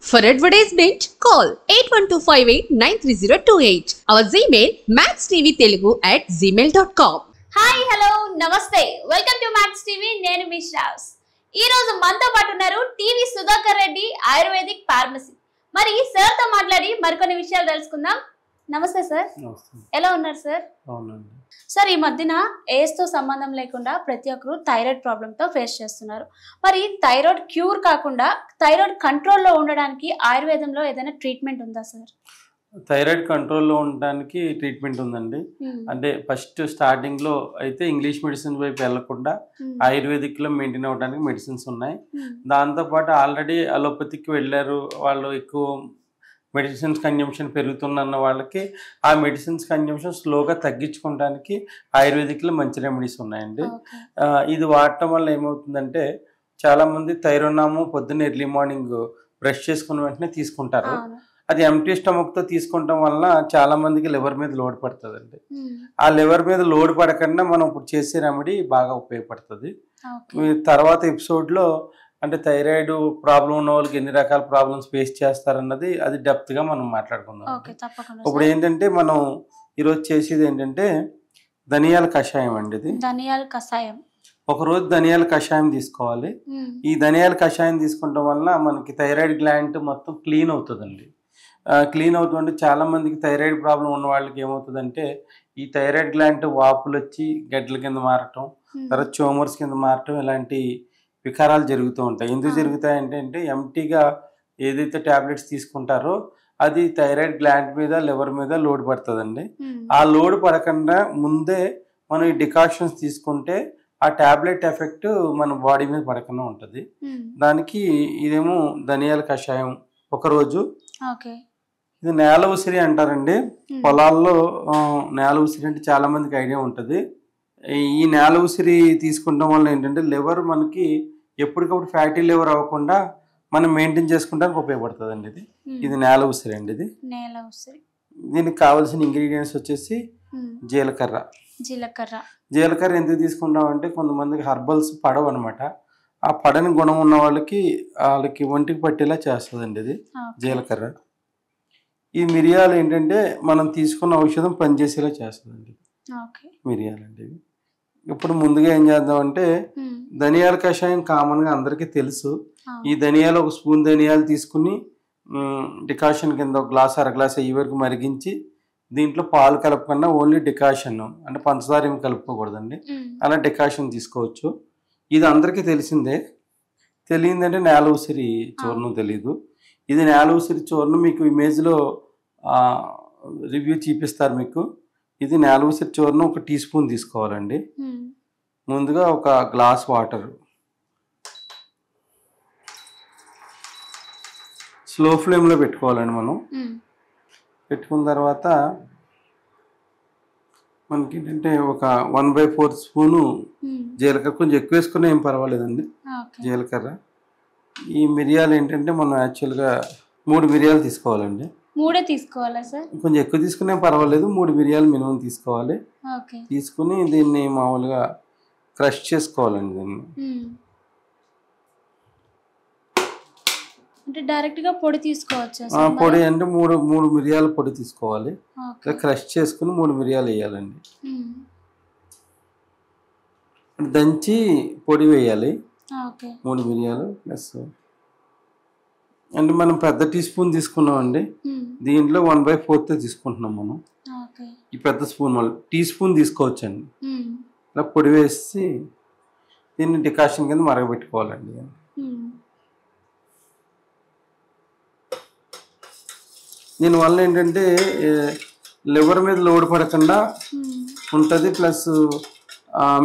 For advertisement, call 8125893028. Our Gmail maxtvtelugu@gmail.com. Hi hello నమస్తే welcome to max TV. నేను మీ శ్రావ్స్. ఈ రోజు మనతో పాటు ఉన్నారు TV Sudhakar Reddy, ayurvedic pharmacy. మరి సార్ తో మాట్లాడి మరికొన్ని విషయాలు తెలుసుకుందాం. నమస్తే సార్. ఎలా ఉన్నారు సార్? సార్, ఈ మధ్యన ఏజ్ తో సంబంధం లేకుండా ప్రతి ఒక్కరు థైరాయిడ్ ప్రాబ్లమ్ తో ఫేస్ చేస్తున్నారు. మరి థైరాయిడ్ క్యూర్ కాకుండా థైరాయిడ్ కంట్రోల్లో ఉండడానికి ఆయుర్వేదంలో ఏదైనా ట్రీట్మెంట్ ఉందా సార్? థైరాయిడ్ కంట్రోల్లో ఉండడానికి ట్రీట్మెంట్ ఉందండి. అంటే ఫస్ట్ స్టార్టింగ్లో అయితే ఇంగ్లీష్ మెడిసిన్ వైపు వెళ్లకుండా ఆయుర్వేదిక్లో మెయింటైన్ అవ్వడానికి మెడిసిన్స్ ఉన్నాయి. దాంతోపాటు ఆల్రెడీ అలోపతికి వెళ్ళారు, వాళ్ళు ఎక్కువ మెడిసిన్స్ కన్జంప్షన్ పెరుగుతున్న వాళ్ళకి ఆ మెడిసిన్స్ కన్జంప్షన్ స్లోగా తగ్గించుకోవడానికి ఆయుర్వేదిక్లో మంచి రెమెడీస్ ఉన్నాయండి. ఇది వాడటం వల్ల ఏమవుతుందంటే, చాలామంది థైరోనాము పొద్దున్న ఎర్లీ మార్నింగ్ బ్రష్ చేసుకున్న వెంటనే తీసుకుంటారు. అది ఎంటీ స్టమక్తో తీసుకుంటాం వల్ల చాలా మందికి లివర్ మీద లోడ్ పడుతుందండి. ఆ లివర్ మీద లోడ్ పడకుండా మనం ఇప్పుడు చేసే రెమెడీ బాగా ఉపయోగపడుతుంది. తర్వాత ఎపిసోడ్లో అంటే థైరాయిడ్ ప్రాబ్లం ఉన్న వాళ్ళకి ఎన్ని రకాల ప్రాబ్లమ్స్ ఫేస్ చేస్తారన్నది అది డెప్త్గా మనం మాట్లాడుకుందాం. ఇప్పుడు ఏంటంటే మనం ఈరోజు చేసేది ఏంటంటే ధనియాల కషాయం అండి. ఇది ధనియాల కషాయం. ఒకరోజు ధనియాల కషాయం తీసుకోవాలి. ఈ ధనియాల కషాయం తీసుకుంటాం వల్ల మనకి థైరాయిడ్ గ్లాండ్ మొత్తం క్లీన్ అవుతుందండి. క్లీన్ అవుతుందంటే చాలా మందికి థైరాయిడ్ ప్రాబ్లం ఉన్న వాళ్ళకి ఏమవుతుందంటే, ఈ థైరాయిడ్ గ్లాండ్ వాపులు వచ్చి గడ్డల కింద మారటం, తర్వాత ట్యూమర్స్ కింద మారటం, ఇలాంటి వికారాలు జరుగుతూ ఉంటాయి. ఎందుకు జరుగుతాయంటే ఎంటీగా ఏదైతే ట్యాబ్లెట్స్ తీసుకుంటారో అది థైరాయిడ్ గ్లాండ్ మీద లివర్ మీద లోడ్ పడుతుందండి. ఆ లోడ్ పడకుండా ముందే మనం ఈ డికాషన్స్ తీసుకుంటే ఆ ట్యాబ్లెట్ ఎఫెక్ట్ మన బాడీ మీద పడకుండా ఉంటుంది. దానికి ఇదేమో ధనియాల కషాయం ఒకరోజు. ఇది నేల ఉసిరి అంటారండి. పొలాల్లో నేల ఉసిరి అంటే చాలా మందికి ఐడియా ఉంటుంది. ఈ నేల ఉసిరి తీసుకుంటాం వల్ల ఏంటంటే లివర్ మనకి ఎప్పటికప్పుడు ఫ్యాటీ లివర్ అవ్వకుండా మనం మెయింటైన్ చేసుకుంటానికి ఉపయోగపడుతుంది అండి. ఇది నేల ఉసిరి అండి. ఇది నేల ఉసిరి. దీనికి కావాల్సిన ఇంగ్రీడియంట్స్ వచ్చేసి జీలకర్ర. జీలకర్ర ఎందుకు తీసుకుంటాం అంటే, కొంతమందికి హర్బల్స్ పడవు అనమాట. ఆ పడని గుణం ఉన్న వాళ్ళకి ఒంటికి పట్టేలా చేస్తుందండి ఇది జీలకర్ర. ఈ మిరియాలు ఏంటంటే మనం తీసుకున్న ఔషధం పనిచేసేలా చేస్తుందండి మిరియాలండి. ఇప్పుడు ముందుగా ఏం చేద్దామంటే, ధనియాల కషాయం కామన్గా అందరికీ తెలుసు. ఈ ధనియాలు ఒక స్పూన్ ధనియాలు తీసుకుని డికాషన్ కింద ఒక గ్లాస్ అర గ్లాస్ అయ్యే వరకు మరిగించి, దీంట్లో పాలు కలపకుండా ఓన్లీ డికాషన్ అంటే పంచదార ఏమి కలుపుకోకూడదండి, అలా డికాషన్ తీసుకోవచ్చు. ఇది అందరికీ తెలిసిందే. తెలియదంటే నేల ఉసిరి చూర్ణం తెలీదు. ఇది నేల ఉసిరి చూర్ణం మీకు ఇమేజ్లో రివ్యూ చూపిస్తారు మీకు. ఇది నేల ఉసిరి చూర్ణం 1 టీ స్పూన్ తీసుకోవాలండి. ముందుగా ఒక గ్లాస్ వాటర్ స్లో ఫ్లేమ్లో పెట్టుకోవాలండి. మనం పెట్టుకున్న తర్వాత మనకి ఏంటంటే ఒక 1/4 స్పూను జీలకర్ర, కొంచెం ఎక్కువ వేసుకున్నా ఏం పర్వాలేదండి జీలకర్ర. ఈ మిరియాలు ఏంటంటే మనం యాక్చువల్గా 3 మిరియాలు తీసుకోవాలండి. 3 తీసుకోవాలా సార్? కొంచెం ఎక్కువ తీసుకునే పర్వాలేదు, 3 మిరియాలు మినిమం తీసుకోవాలి. తీసుకుని దీన్ని మామూలుగా క్రష్ చేసుకోవాలండి. దీన్ని అంటే డైరెక్ట్గా పొడి తీసుకోవచ్చా? పొడి అంటే 3 మిరియాల పొడి తీసుకోవాలి. క్రష్ చేసుకుని 3 మిరియాలు వేయాలండి. దంచి పొడి వేయాలి 3 మిరియాలు. ప్లస్ అంటే మనం పెద్ద టీ స్పూన్ తీసుకున్నామండి, దీంట్లో 1/4 తీసుకుంటున్నాం మనం. ఈ పెద్ద స్పూన్ వల్ల టీ స్పూన్ తీసుకోవచ్చండి. ఇలా పొడి వేసి దీన్ని డికాషన్ కింద మరగబెట్టుకోవాలండి. దీనివల్ల ఏంటంటే లివర్ మీద లోడ్ పడకుండా ఉంటుంది, ప్లస్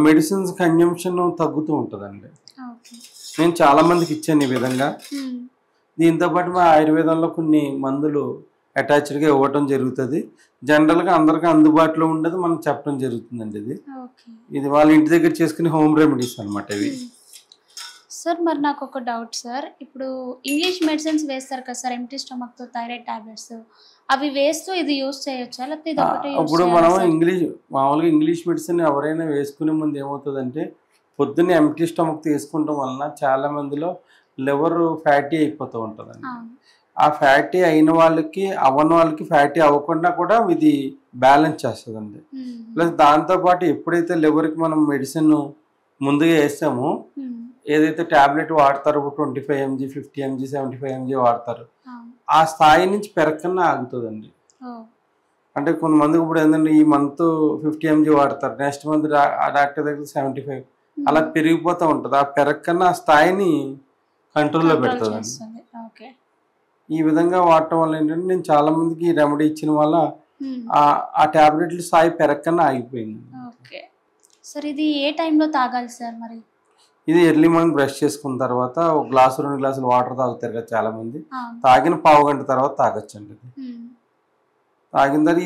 మెడిసిన్స్ కన్జంప్షన్ తగ్గుతూ ఉంటుందండి. నేను చాలామందికి ఇచ్చాను ఈ విధంగా. దీంతోపాటు మా ఆయుర్వేదంలో కొన్ని మందులు అటాచ్డ్గా ఇవ్వటం జరుగుతుంది. జనరల్గా అందరికీ అందుబాటులో ఉండదు, మనం చెప్పడం జరుగుతుందండి. ఇది వాళ్ళ ఇంటి దగ్గర చేసుకునే హోమ్ రెమెడీస్ అనమాట ఇవి. సార్, మరి నాకు ఒక డౌట్ సార్. ఇప్పుడు ఇంగ్లీష్ మెడిసిన్స్ వేస్తారు కదా సార్, ఎంటీ స్టమక్తో థైరాయిడ్ టాబ్లెట్స్, అవి వేస్తూ ఇది యూజ్ చేయొచ్చా, లేకపోతే ఇది ఒకటే? ఇప్పుడు మనం మామూలుగా ఇంగ్లీష్ మెడిసిన్ ఎవరైనా వేసుకునే ముందు ఏమవుతుందంటే, పొద్దున్నే ఎంటీ స్టమక్ తీసుకుంటాం వలన చాలా మందిలో లివర్ ఫ్యాటీ అయిపోతూ ఉంటుందండి. ఆ ఫ్యాటీ అయిన వాళ్ళకి అవ్వని వాళ్ళకి ఫ్యాటీ అవ్వకుండా కూడా ఇది బ్యాలెన్స్ చేస్తుందండి. ప్లస్ దాంతోపాటు ఎప్పుడైతే లివర్కి మనం మెడిసిన్ ముందుగా వేస్తామో, ఏదైతే ట్యాబ్లెట్ వాడతారో 25 mg 50 mg 75 mg వాడతారు, ఆ స్థాయి నుంచి పెరగకుండా ఆగుతుందండి. అంటే కొంతమందికి ఇప్పుడు ఏంటంటే ఈ మంత్ 50 mg వాడతారు, నెక్స్ట్ మంత్ ఆ డాక్టర్ దగ్గర 75, అలా పెరిగిపోతూ ఉంటుంది. ఆ పెరగకన్నా ఆ స్థాయిని కంట్రోల్లో పెడుతుందండి. ఈ విధంగా వాడటం వల్ల ఏంటంటే నేను చాలా మందికి ఈ రెమెడీ ఇచ్చిన వల్ల ఆ ట్యాబ్లెట్లు స్థాయి పెరగకన్నా ఆగిపోయింది. సార్ ఇది ఏ టైంలో తాగాలి సార్? మరి ఇది ఎర్లీ మార్నింగ్ బ్రష్ చేసుకున్న తర్వాత 1 గ్లాసు 2 గ్లాసులు వాటర్ తాగుతారు కదా చాలా మంది, తాగిన పావు గంట తర్వాత తాగొచ్చండి.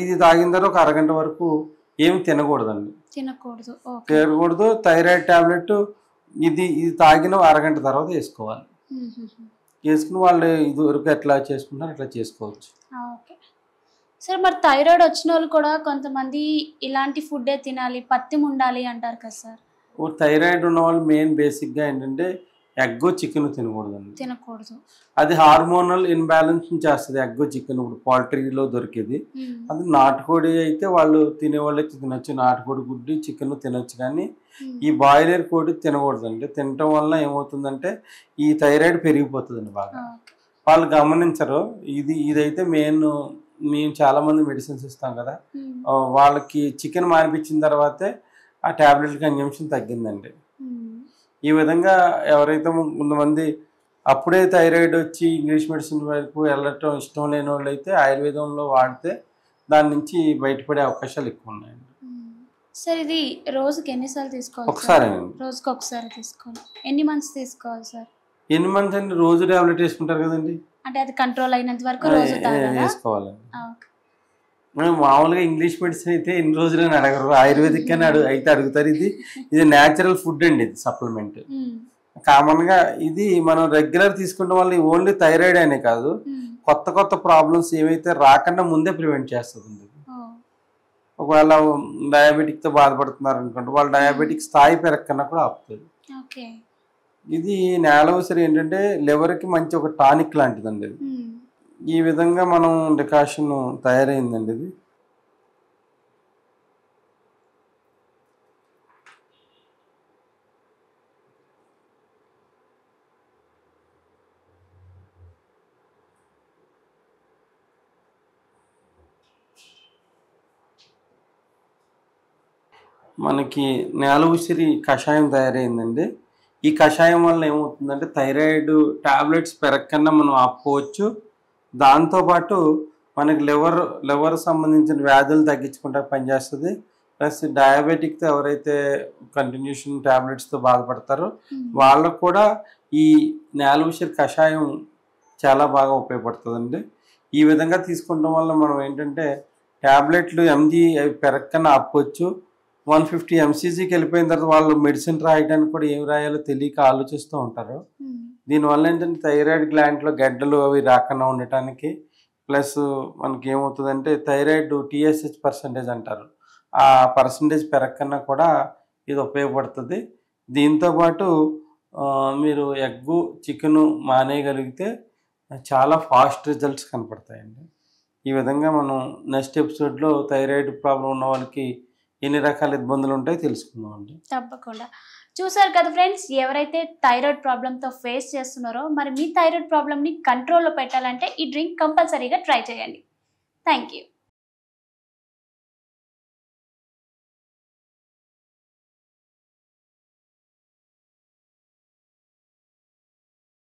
ఇది తాగిన తర్వాత ఒక అరగంట వరకు ఏమి తినకూడదండి. తినకూడదు. థైరాయిడ్ టాబ్లెట్ ఇది తాగిన అరగంట తర్వాత వేసుకోవాలి. వేసుకుని వాళ్ళు ఇది వరకు ఎట్లా చేసుకుంటారు అట్లా చేసుకోవచ్చు. సార్ మరి థైరాయిడ్ వచ్చిన వాళ్ళు కూడా కొంతమంది ఇలాంటి ఫుడ్డే తినాలి, పత్యం ఉండాలి అంటారు కదా సార్? థైరాయిడ్ ఉన్న వాళ్ళు మెయిన్ బేసిక్గా ఏంటంటే ఎగ్ చికెన్ తినకూడదు. అది హార్మోనల్ ఇన్బ్యాలెన్స్ చేస్తుంది. ఎగ్ చికెన్ ఇప్పుడు పౌల్ట్రీలో దొరికేది, అది నాటుకోడి అయితే వాళ్ళు తినేవాళ్ళు అయితే తినొచ్చు, నాటుకోడి గుడ్డి చికెన్ తినొచ్చు. కానీ ఈ బాయిలర్ కోడి తినకూడదండి. తినటం వల్ల ఏమవుతుందంటే ఈ థైరాయిడ్ పెరిగిపోతుందండి బాగా. వాళ్ళు గమనించరు. ఇదైతే మేము చాలా మంది మెడిసిన్స్ ఇస్తాం కదా, వాళ్ళకి చికెన్ మానిపించిన తర్వాతే ఆ ట్యాబ్లెట్ కన్జంప్షన్ తగ్గిందండి. ఈ విధంగా ఎవరైతే కొంతమంది అప్పుడే థైరాయిడ్ వచ్చి ఇంగ్లీష్ మెడిసిన్ వైపు వెళ్ళటం ఇష్టం లేని వాళ్ళు అయితే ఆయుర్వేదంలో వాడితే దాని నుంచి బయటపడే అవకాశాలు ఎక్కువ ఉన్నాయండి. సార్ ఇది రోజుకి ఎన్నిసార్లు తీసుకోవాలి? ఒకసారి. రోజుకి ఒకసారి తీసుకోవాలి. ఎన్ని మంత్స్ తీసుకోవాలి సార్? ఎన్ని మంత్స్ అండి? రోజు టాబ్లెట్ వేసుకుంటారు కదండి, అంటే అది కంట్రోల్ అయినంత వరకు రోజు వేసుకోవాలండి. మామూలుగా ఇంగ్లీష్ మెడిసిన్ అయితే ఎన్ని రోజులని అడగరు, ఆయుర్వేదిక్ అని అయితే అడుగుతారు. ఇది న్యాచురల్ ఫుడ్ అండి, ఇది సప్లిమెంట్. కామన్గా ఇది మనం రెగ్యులర్ తీసుకుంటాం వల్ల ఓన్లీ థైరాయిడ్ అనే కాదు, కొత్త ప్రాబ్లమ్స్ ఏవైతే రాకుండా ముందే ప్రివెంట్ చేస్తుంది. ఒకవేళ డయాబెటిక్తో బాధపడుతున్నారు అనుకోండి, వాళ్ళ డయాబెటిక్ స్థాయి పెరగకన్నా కూడా ఆపుతుంది. ఇది నేల ఉసిరి ఏంటంటే లివర్కి మంచి ఒక టానిక్ లాంటిదండి. ఈ విధంగా మనం డికాషన్ తయారైందండి. ఇది మనకి నేల ఉసిరి కషాయం తయారైందండి. ఈ కషాయం వల్ల ఏమవుతుందంటే థైరాయిడ్ టాబ్లెట్స్ పెరగకన్నా మనం ఆపుకోవచ్చు. దాంతోపాటు మనకి లివర్ సంబంధించిన వ్యాధులు తగ్గించుకుంటా పనిచేస్తుంది. ప్లస్ డయాబెటిక్తో ఎవరైతే కంటిన్యూషన్ ట్యాబ్లెట్స్తో బాధపడతారో వాళ్ళకు కూడా ఈ నేల ఉసిరి కషాయం చాలా బాగా ఉపయోగపడుతుందండి. ఈ విధంగా తీసుకోవడం వల్ల మనం ఏంటంటే ట్యాబ్లెట్లు ఎంజీ పెరగకన్నా ఆపుకోవచ్చు. 150 mcgకి వెళ్ళిపోయిన తర్వాత వాళ్ళు మెడిసిన్ రాయడానికి కూడా ఏం రాయాలో తెలియక ఆలోచిస్తూ ఉంటారు. దీనివల్ల ఏంటంటే థైరాయిడ్ గ్లాండ్లో గడ్డలు అవి రాకుండా ఉండటానికి, ప్లస్ మనకి ఏమవుతుందంటే థైరాయిడ్ TSH పర్సంటేజ్ అంటారు, ఆ పర్సంటేజ్ పెరగకన్నా కూడా ఇది ఉపయోగపడుతుంది. దీంతోపాటు మీరు ఎగ్గు చికెను మానేయగలిగితే చాలా ఫాస్ట్ రిజల్ట్స్ కనపడతాయండి. ఈ విధంగా మనం నెక్స్ట్ ఎపిసోడ్లో థైరాయిడ్ ప్రాబ్లం ఉన్న వాళ్ళకి ఎన్ని రకాల ఇబ్బందులు ఉంటాయో తెలుసుకుందాం అండి. తప్పకుండా. చూసారు కదా ఫ్రెండ్స్, ఎవరైతే థైరాయిడ్ ప్రాబ్లంతో ఫేస్ చేస్తున్నారో మరి మీ థైరాయిడ్ ప్రాబ్లమ్ని కంట్రోల్లో పెట్టాలంటే ఈ డ్రింక్ కంపల్సరీగా ట్రై చేయండి. Thank you.